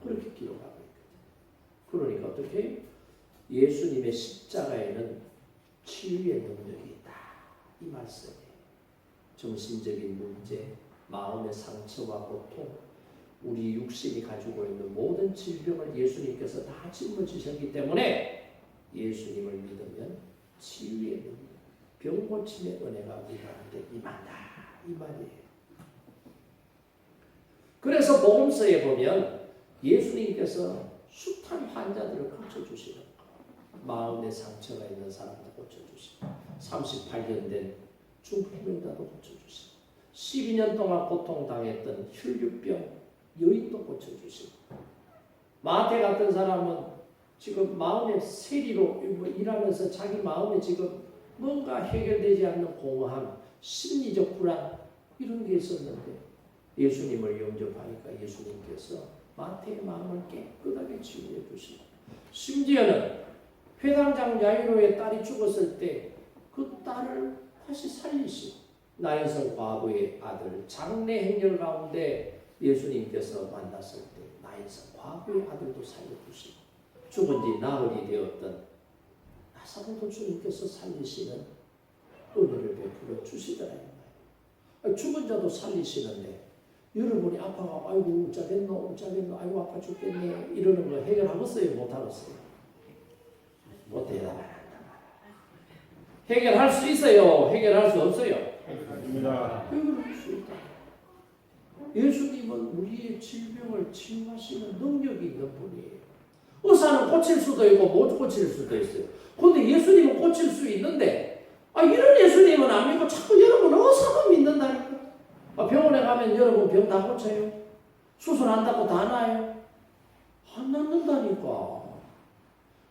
그렇게 기록하고 있거든요. 그러니까 어떻게 예수님의 십자가에는 치유의 능력이 있다. 이 말씀이에요. 정신적인 문제, 마음의 상처와 고통, 우리 육신이 가지고 있는 모든 질병을 예수님께서 다 짊어지셨기 때문에 예수님을 믿으면 치유의 능력, 병 고침의 은혜가 우리한테 임한다. 이 말이에요. 그래서 복음서에 보면 예수님께서 숱한 환자들을 고쳐주시는 거예요. 마음의 상처가 있는 사람도 고쳐주시고 38년 된 중풍병자도 고쳐주시고 12년 동안 고통당했던 혈류병 여인도 고쳐주시고 마태 같은 사람은 지금 마음의 세리로 일하면서 자기 마음에 지금 뭔가 해결되지 않는 공허함, 심리적 불안 이런 게 있었는데 예수님을 영접하니까 예수님께서 마태의 마음을 깨끗하게 치유해 주시고 심지어는 회당장 야이로의 딸이 죽었을 때 그 딸을 다시 살리시고 나인성 과부의 아들 장래 행렬 가운데 예수님께서 만났을 때 나인성 과부의 아들도 살려주시고 죽은 지 나흘이 되었던 나사로도 주님께서 살리시는 은혜를 베풀어 주시더라. 죽은 자도 살리시는데 여러분이 아파가 아이고 우짜겠노 아이고 아파 죽겠네 이러는 거 해결하겠어요? 못하겠어요? 못 해결한다. 해결할 수 있어요? 해결할 수 없어요? 해결할 수 있다. 예수님은 우리의 질병을 치유하시는 능력이 있는 분이에요. 의사는 고칠 수도 있고 못 고칠 수도 있어요. 그런데 예수님은 고칠 수 있는데 이런 예수님은 안 믿고 자꾸 여러분 의사만 믿는다니까. 병원에 가면 여러분 병 다 고쳐요? 수술한다고 다 나아요? 안 낫는다니까.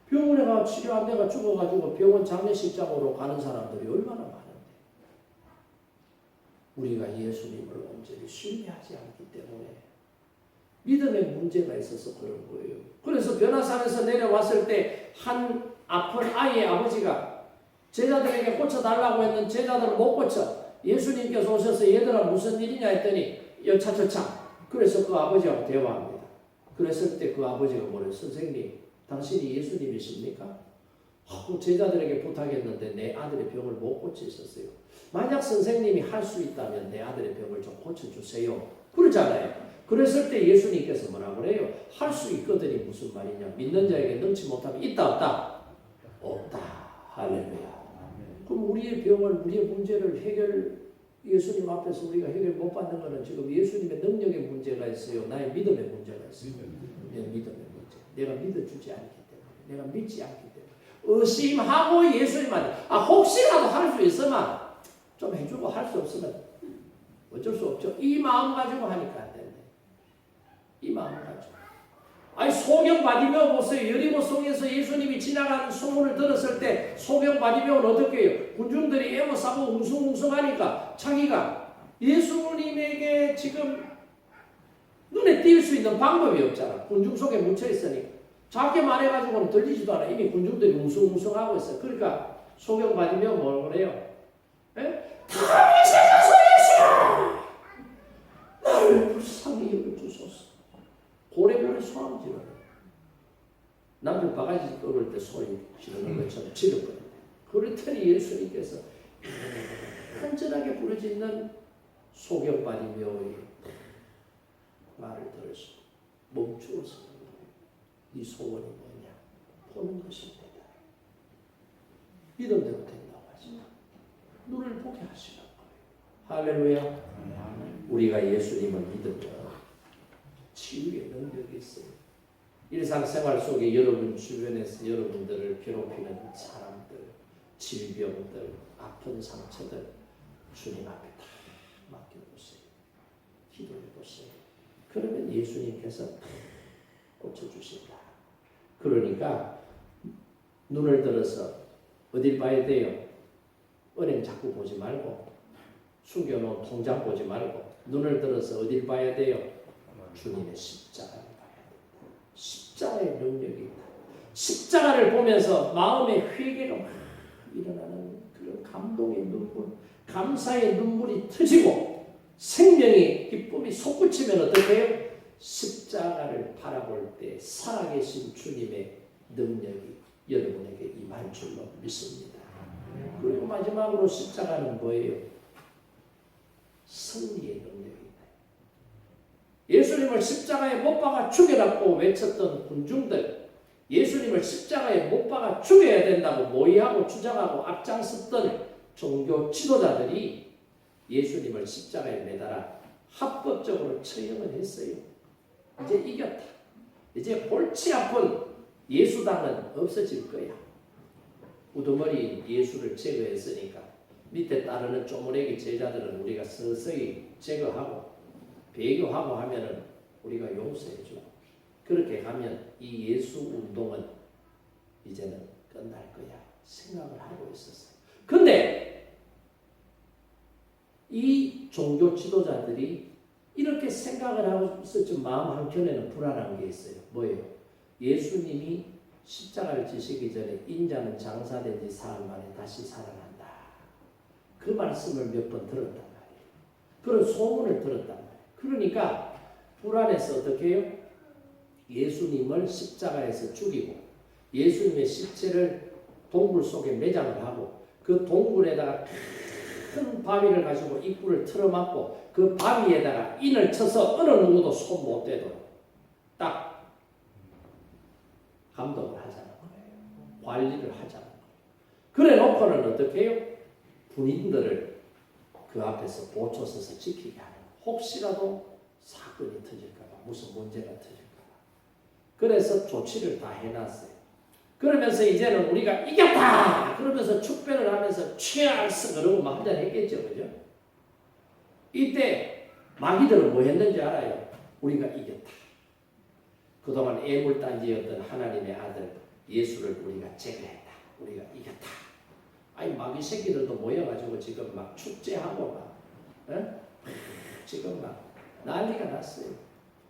병원에 가 치료 안 돼가 죽어가지고 병원 장례식장으로 가는 사람들이 얼마나 많은데 우리가 예수님을 온전히 신뢰하지 않기 때문에 믿음에 문제가 있어서 그런 거예요. 그래서 변화산에서 내려왔을 때 한 아픈 아이의 아버지가 제자들에게 고쳐달라고 했는 제자들을 못 고쳐 예수님께서 오셔서 얘들아 무슨 일이냐 했더니 여차저차 그래서 그 아버지하고 대화합니다. 그랬을 때 그 아버지가 뭐래요? 선생님 당신이 예수님이십니까? 그 제자들에게 부탁했는데 내 아들의 병을 못 고치셨어요. 만약 선생님이 할 수 있다면 내 아들의 병을 좀 고쳐주세요. 그러잖아요. 그랬을 때 예수님께서 뭐라고 그래요? 할 수 있거든이 무슨 말이냐? 믿는 자에게 능치 못하면 있다 없다? 없다. 할렐루야. 그럼 우리의 병을 우리의 문제를 예수님 앞에서 우리가 해결 못 받는 것은 지금 예수님의 능력의 문제가 있어요. 나의 믿음의 문제가 있어요. 내 믿음의 문제. 내가 믿어주지 않기 때문에. 내가 믿지 않기 때문에. 의심하고 예수님한테 혹시라도 할 수 있으면 좀 해주고 할 수 없으면 어쩔 수 없죠. 이 마음 가지고 하니까 안 되는데. 이 마음 가지고. 소경 바디메오 보세요. 여리고 성에서 예수님이 지나가는 소문을 들었을 때 소경 바디메오는 어떻게 해요? 군중들이 애워싸고 웅성웅성하니까 자기가 예수님에게 지금 눈에 띌 수 있는 방법이 없잖아. 군중 속에 묻혀 있으니까. 작게 말해가지고는 들리지도 않아. 이미 군중들이 웅성웅성하고 있어요. 그러니까 소경 바디메오 뭐라고 그래요? 다윗의 자손 예수야! 나를 불쌍히 여겨주소서. 고래별의 소함 지르는 남들 바가지 끓을 때 소리 지르는 것처럼 지르거든요. 그랬더니 예수님께서 간절하게 부르짖는 소경반이 묘히 말을 들으시고 멈추어서 네 소원이 뭐냐 보는 것입니다. 믿음대로 된다고 하시면 눈을 보게 하시는 거예요. 할렐루야. 우리가 예수님을 믿으면 치유의 능력이 있어요. 일상생활 속에 여러분 주변에서 여러분들을 괴롭히는 사람들, 질병들, 아픈 상처들 주님 앞에 다 맡겨보세요. 기도해보세요. 그러면 예수님께서 다 고쳐주신다. 그러니까 눈을 들어서 어딜 봐야 돼요? 은행 자꾸 보지 말고 숨겨놓은 통장 보지 말고 눈을 들어서 어딜 봐야 돼요? 주님의 십자가를 봐야 된다. 십자가의 능력이 있다. 십자가를 보면서 마음의 회개가 막 일어나는 그런 감동의 눈물, 감사의 눈물이 터지고 생명의 기쁨이 솟구치면 어떻게 해요? 십자가를 바라볼 때 살아계신 주님의 능력이 여러분에게 임할 줄로 믿습니다. 그리고 마지막으로 십자가는 뭐예요? 승리의 능력입니다. 예수님을 십자가에 못 박아 죽여라고 외쳤던 군중들, 예수님을 십자가에 못 박아 죽여야 된다고 모의하고 주장하고 앞장섰던 종교 지도자들이 예수님을 십자가에 매달아 합법적으로 처형을 했어요. 이제 이겼다. 이제 골치 아픈 예수당은 없어질 거야. 우두머리 예수를 제거했으니까 밑에 따르는 쪼무레기 제자들은 우리가 서서히 제거하고 배교하고 하면은 우리가 용서해줘. 그렇게 가면 이 예수 운동은 이제는 끝날 거야 생각을 하고 있었어요. 근데 이 종교 지도자들이 이렇게 생각을 하고 있었지만 마음 한켠에는 불안한 게 있어요. 뭐예요? 예수님이 십자가를 지시기 전에 인자는 장사된 지 사흘 만에 다시 살아난다. 그 말씀을 몇 번 들었단 말이에요. 그런 소문을 들었단 말이에요. 그러니까 불안해서 어떻게 해요? 예수님을 십자가에서 죽이고 예수님의 십체를 동굴 속에 매장을 하고 그 동굴에다가 큰 바위를 가지고 입구를 틀어막고 그 바위에다가 인을 쳐서 어느 누구도 손 못 대도록 딱 감독을 하자는 거예요. 관리를 하자는 거예요. 그래 놓고는 어떻게 해요? 군인들을 그 앞에서 보초 서서 지키게 하는 거예요. 혹시라도 사건이 터질까봐 무슨 문제가 터질까봐. 그래서 조치를 다 해놨어요. 그러면서 이제는 우리가 이겼다! 그러면서 축배를 하면서 취할스 그러고 막 한잔 했겠죠. 그죠? 이때 마귀들은 뭐 했는지 알아요? 우리가 이겼다. 그동안 애물단지였던 하나님의 아들 예수를 우리가 제거했다. 우리가 이겼다. 아니 마귀 새끼들도 모여가지고 지금 막 축제하고 막 지금 막 난리가 났어요.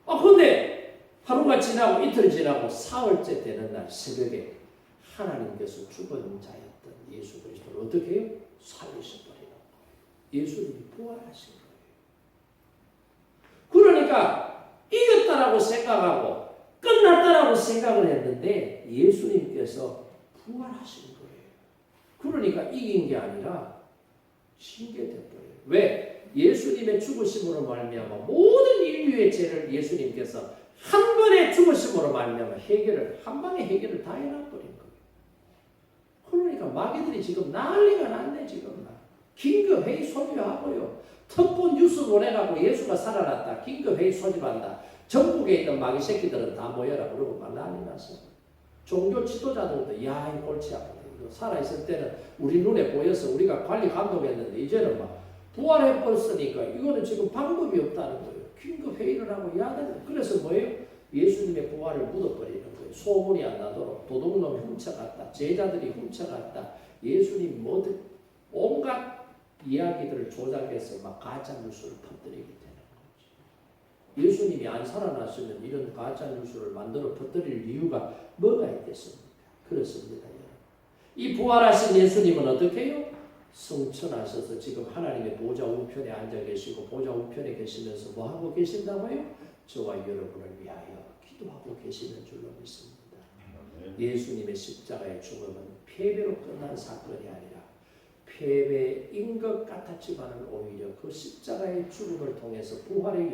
근데 하루가 지나고 이틀 지나고 사흘째 되는 날 새벽에 하나님께서 죽은 자였던 예수 그리스도를 어떻게 해요? 살리셔버리는 거예요. 예수님이 부활하신 거예요. 그러니까 이겼다라고 생각하고 끝났다라고 생각을 했는데 예수님께서 부활하신 거예요. 그러니까 이긴 게 아니라 신계돼버려요. 왜? 예수님의 죽으심으로 말미암아 모든 인류의 죄를 예수님께서 한 번의 죽으심으로 말미암아 한 방에 해결을 다 해놔버린 거예요. 그러니까 마귀들이 지금 난리가 났네. 지금 긴급회의 소집하고요. 특보 뉴스 보내라고 예수가 살아났다. 긴급회의 소집한다. 전국에 있는 마귀 새끼들은 다 모여라 그러고 막 난리 났어요. 종교 지도자들도 야 이 골치 아프다. 살아있을 때는 우리 눈에 보여서 우리가 관리 감독했는데 이제는 막 부활해버렸으니까 이거는 지금 방법이 없다는 거예요. 긴급회의를 하고 야단. 그래서 뭐예요? 예수님의 부활을 묻어버리는 거예요. 소문이 안 나도록 도둑놈이 훔쳐갔다. 제자들이 훔쳐갔다. 예수님 모든 온갖 이야기들을 조작해서 막 가짜 뉴스를 퍼뜨리게 되는 거죠. 예수님이 안 살아났으면 이런 가짜 뉴스를 만들어 퍼뜨릴 이유가 뭐가 있겠습니까? 그렇습니다. 여러분. 이 부활하신 예수님은 어떻게 해요? 승천하셔서 지금 하나님의 보좌 우편에 앉아 계시고 보좌 우편에 계시면서 뭐 하고 계신다고요? 저와 여러분을 위하여 기도하고 계시는 줄로 믿습니다. 예수님의 십자가의 죽음은 패배로 끝난 사건이 아니라 패배인 것 같았지만 오히려 그 십자가의 죽음을 통해서 부활의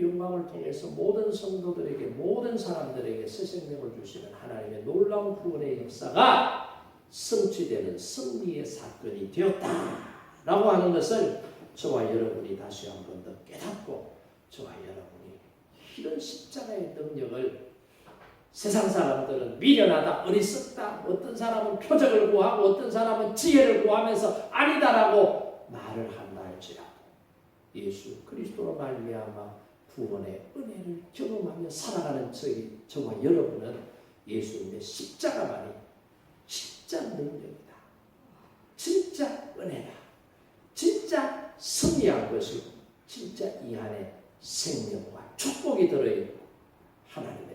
영광을 통해서 모든 성도들에게 모든 사람들에게 새 생명을 주시는 하나님의 놀라운 구원의 역사가 성취되는 승리의 사건이 되었다라고 하는 것을 저와 여러분이 다시 한 번 더 깨닫고 저와 여러분이 이런 십자가의 능력을 세상 사람들은 미련하다, 어리석다, 어떤 사람은 표적을 구하고 어떤 사람은 지혜를 구하면서 아니다라고 말을 한다 할지라도 예수 그리스도로 말미암아 구원의 은혜를 경험하며 살아가는 저와 여러분은 예수님의 십자가만이 진짜 능력이다. 진짜 은혜다. 진짜 승리한 것이고 진짜 이 안에 생명과 축복이 들어있고 하나님의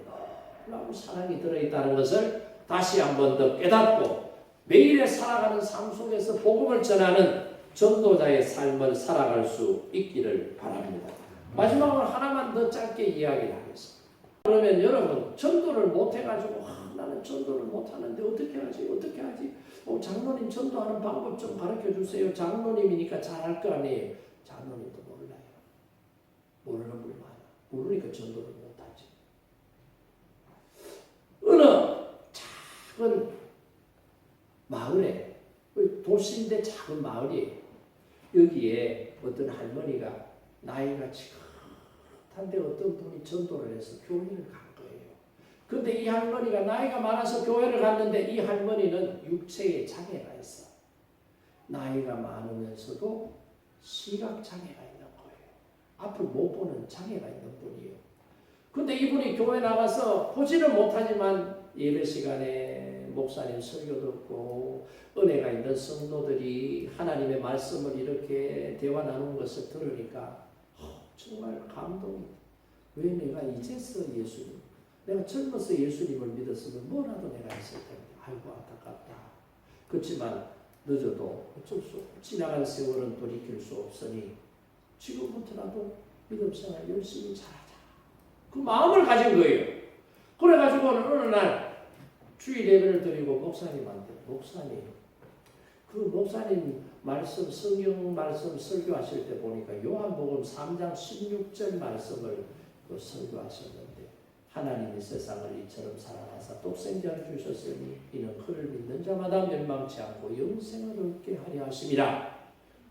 놀라운 사랑이 들어있다는 것을 다시 한 번 더 깨닫고 매일에 살아가는 삶 속에서 복음을 전하는 전도자의 삶을 살아갈 수 있기를 바랍니다. 마지막으로 하나만 더 짧게 이야기를 하겠습니다. 그러면 여러분 전도를 못해가지고 나는 전도를 못하는데 어떻게 하지? 장로님 전도하는 방법 좀 가르쳐 주세요. 장로님이니까 잘할 거 아니에요. 장로님도 몰라요. 모르는 분이 많아. 모르니까 전도를 못하지. 어느 작은 마을에 도시인데 작은 마을이에요. 여기에 어떤 할머니가 나이가 지긋한데 어떤 분이 전도를 해서 교회를 간 거예요. 그런데 이 할머니가 나이가 많아서 교회를 갔는데 이 할머니는 육체에 장애가 있어. 나이가 많으면서도 시각 장애가 있는 거예요. 앞을 못 보는 장애가 있는 분이에요. 근데 이분이 교회 나가서 보지는 못하지만 예배 시간에 목사님 설교 듣고 은혜가 있는 성도들이 하나님의 말씀을 이렇게 대화 나누는 것을 들으니까 정말 감동이다. 왜 내가 이제서 예수님, 내가 젊어서 예수님을 믿었으면 뭐라도 내가 했을 텐데 아이고 안타깝다. 그렇지만 늦어도 어쩔 수 없고 지나간 세월은 돌이킬 수 없으니 지금부터라도 믿음 생활 열심히 잘하자. 그 마음을 가진 거예요. 그래가지고는 어느 날 주일 예배를 드리고 목사님한테 목사님 그 목사님 말씀 성경 말씀 설교하실 때 보니까 요한복음 3장 16절 말씀을 설교하셨는데 하나님이 세상을 이처럼 사랑하사 독생자를 주셨으니 이는 그를 믿는 자마다 멸망치 않고 영생을 얻게 하려 하심이라.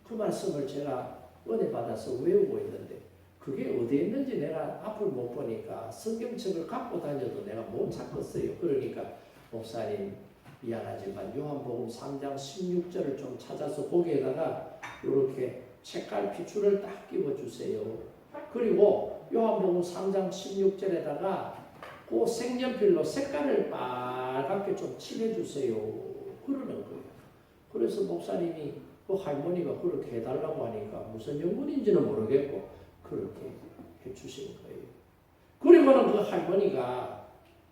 그 말씀을 제가 은혜 받아서 외우고 있는데 그게 어디에 있는지 내가 앞을 못 보니까 성경책을 갖고 다녀도 내가 못 찾겠어요. 그러니까 목사님 미안하지만 요한복음 3장 16절을 좀 찾아서 거기에다가 이렇게 책갈피 줄을 딱 끼워주세요. 그리고 요한복음 3장 16절에다가 그 색연필로 색깔을 빨갛게 좀 칠해주세요. 그러는 거예요. 그래서 목사님이 그 할머니가 그렇게 해달라고 하니까 무슨 영문인지는 모르겠고 그렇게 해주신 거예요. 그리고는 그 할머니가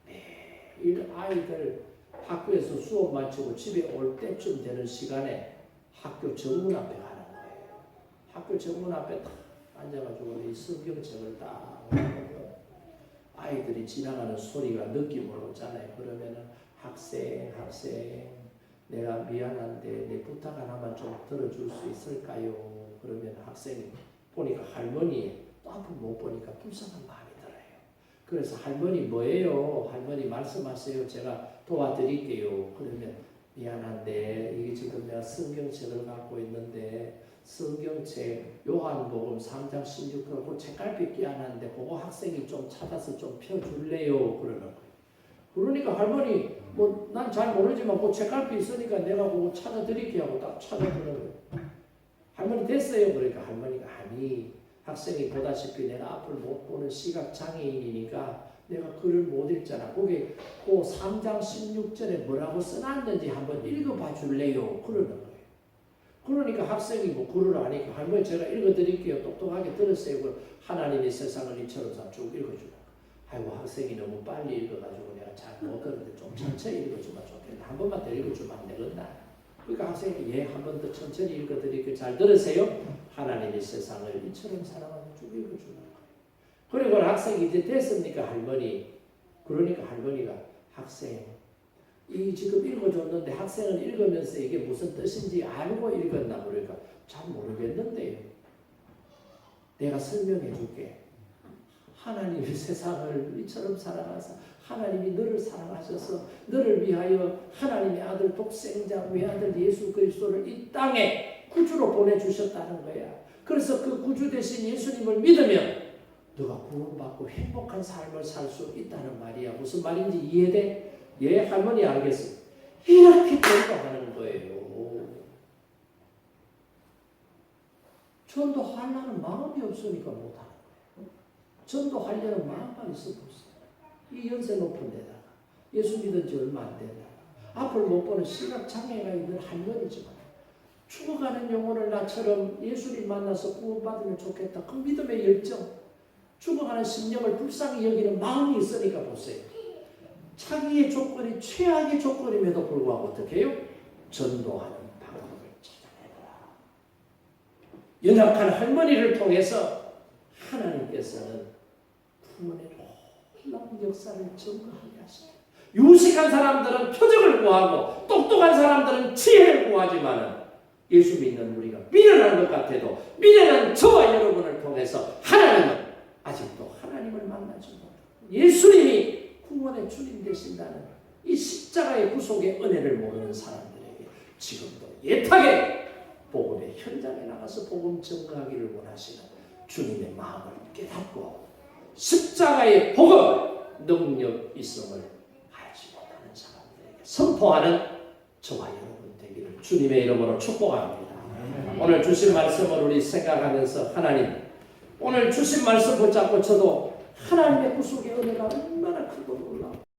매일 아이들 학교에서 수업 마치고 집에 올 때쯤 되는 시간에 학교 정문 앞에 가는 거예요. 학교 정문 앞에 딱 앉아가지고 이 성경책을 딱 보고 아이들이 지나가는 소리가 느낌으로 오잖아요. 그러면은 학생 내가 미안한데 내 부탁 하나만 좀 들어줄 수 있을까요? 그러면 학생이 보니까 할머니 또 앞을 못 보니까 불쌍한 마음이 들어요. 그래서 할머니 뭐예요? 할머니 말씀하세요. 제가 도와드릴게요. 그러면 미안한데 이게 지금 내가 성경책을 갖고 있는데 성경책 요한복음 3장 16절 그 책갈피 끼워놨는데 그거 학생이 좀 찾아서 좀 펴줄래요? 그러는 거예요. 그러니까 할머니 뭐 난 잘 모르지만 그 책갈피 있으니까 내가 그거 찾아드릴게요 하고 딱 찾아주는 거예요. 할머니 됐어요. 그러니까 할머니가 아니 학생이 보다시피 내가 앞을 못 보는 시각장애인이니까 내가 글을 못 읽잖아. 거기 그 3장 16절에 뭐라고 써놨는지 한번 읽어봐 줄래요? 그러는 거예요. 그러니까 학생이 뭐 글을 아니까 할머니 제가 읽어드릴게요. 똑똑하게 들으세요. 하나님이 세상을 이처럼 쭉 읽어주라. 아이고 학생이 너무 빨리 읽어가지고 내가 잘 못 들었는데 좀 천천히 읽어주면 좋겠다. 한 번만 더 읽어주면 안 되겠나? 그러니까 학생이 한 번 더 천천히 읽어드릴게요. 잘 들으세요. 하나님이 세상을 이처럼 사랑하며 쭉 읽어주는 거예요. 그리고 학생이 이제 됐습니까 할머니? 그러니까 할머니가 학생 이 지금 읽어줬는데 학생은 읽으면서 이게 무슨 뜻인지 알고 읽었나 모르니까 잘 모르겠는데요. 내가 설명해 줄게. 하나님이 세상을 이처럼 사랑하사 하나님이 너를 사랑하셔서 너를 위하여 하나님의 아들 독생자 외아들 예수 그리스도를 이 땅에 구주로 보내주셨다는 거야. 그래서 그 구주 대신 예수님을 믿으면 너가 구원받고 행복한 삶을 살 수 있다는 말이야. 무슨 말인지 이해돼? 예, 할머니 알겠어. 이렇게 전도하는 거예요. 전도하려는 마음이 없으니까 못하는 거예요. 전도하려는 마음만 있어 보세요. 이 연세 높은 데다가 예수 믿은 지 얼마 안 된다. 앞을 못 보는 시각장애가 있는 할머니지만 죽어가는 영혼을 나처럼 예수님 만나서 구원받으면 좋겠다. 그 믿음의 열정, 죽어가는 심령을 불쌍히 여기는 마음이 있으니까 보세요. 자기의 조건이 최악의 조건임에도 불구하고 어떻게 해요? 전도하는 방법을 찾아내라. 연약한 할머니를 통해서 하나님께서는 구원의 놀라운 역사를 증거하게 하십니다. 유식한 사람들은 표적을 구하고 똑똑한 사람들은 지혜를 구하지만 예수 믿는 우리가 미련한 것 같아도 미련한 저와 여러분을 통해서 하나님은 아직도 하나님을 만나지 못하고 예수님이 구원의 주님 되신다는 이 십자가의 구속의 은혜를 모르는 사람들에게 지금도 애타게 복음의 현장에 나가서 복음 증거하기를 원하시는 주님의 마음을 깨닫고 십자가의 복음 능력 있음을 알지 못하는 사람들에게 선포하는 저와 여러분 되기를 주님의 이름으로 축복합니다. 오늘 주신 말씀을 우리 생각하면서 하나님, 오늘 주신 말씀 붙잡고 저도 하나님의 구속의 은혜가 얼마나 큰지 몰라.